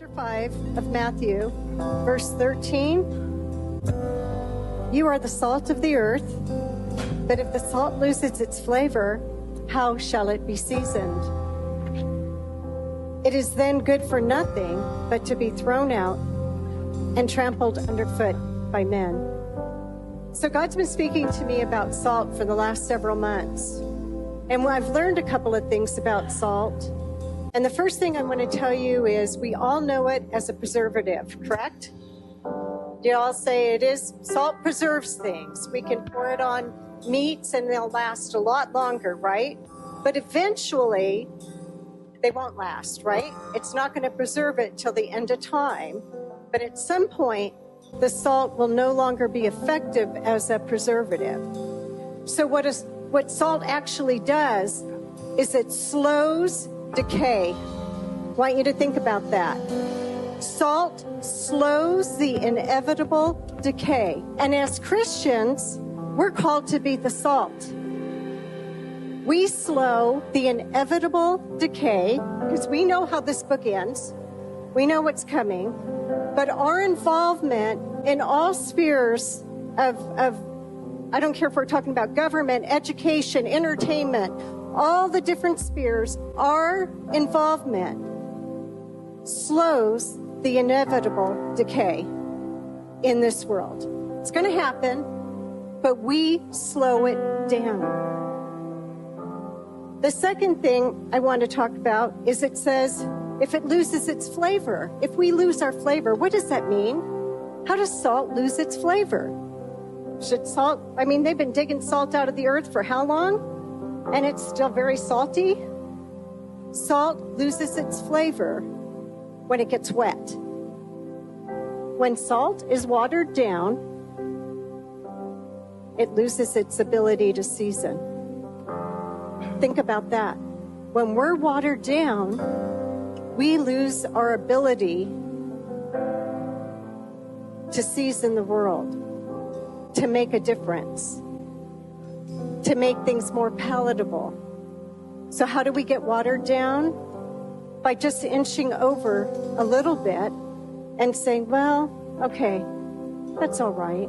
Chapter 5 of Matthew, verse 13. You are the salt of the earth, but if the salt loses its flavor, how shall it be seasoned? It is then good for nothing but to be thrown out and trampled underfoot by men. So God's been speaking to me about salt for the last several months. And I've learned a couple of things about salt. And the first thing I'm going to tell you is we all know it as a preservative, correct? You all say it is. Salt preserves things. We can pour it on meats and they'll last a lot longer, right? But eventually they won't last, right? It's not going to preserve it till the end of time. But at some point, the salt will no longer be effective as a preservative. So what salt actually does is it slows decay. I want you to think about that. Salt slows the inevitable decay. And as Christians, we're called to be the salt. We slow the inevitable decay because we know how this book ends. We know what's coming. But our involvement in all spheres of I don't care if we're talking about government, education, entertainment, all the different spheres, our involvement slows the inevitable decay in this world. It's going to happen, but we slow it down. The second thing I want to talk about is it says, if it loses its flavor, if we lose our flavor, what does that mean? How does salt lose its flavor? Should salt, they've been digging salt out of the earth for how long? And it's still very salty. Salt loses its flavor when it gets wet. When salt is watered down, it loses its ability to season. Think about that. When we're watered down, we lose our ability to season the world, to make a difference, to make things more palatable. So how do we get watered down? By just inching over a little bit and saying, well, okay, that's all right.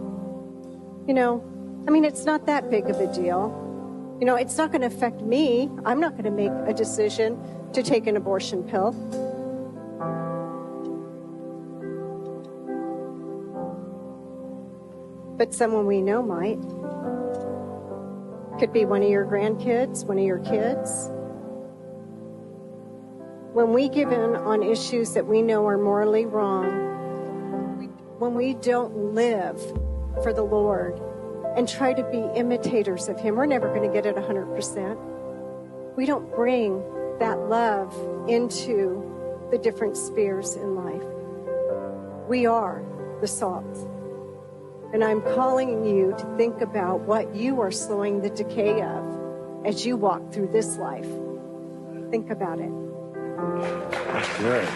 It's not that big of a deal. It's not going to affect me. I'm not going to make a decision to take an abortion pill. But someone we know might. Could be one of your grandkids, one of your kids. When we give in on issues that we know are morally wrong, when we don't live for the Lord and try to be imitators of Him, we're never going to get it 100%. We don't bring that love into the different spheres in life. We are the salt. And I'm calling you to think about what you are slowing the decay of as you walk through this life. Think about it. That's good.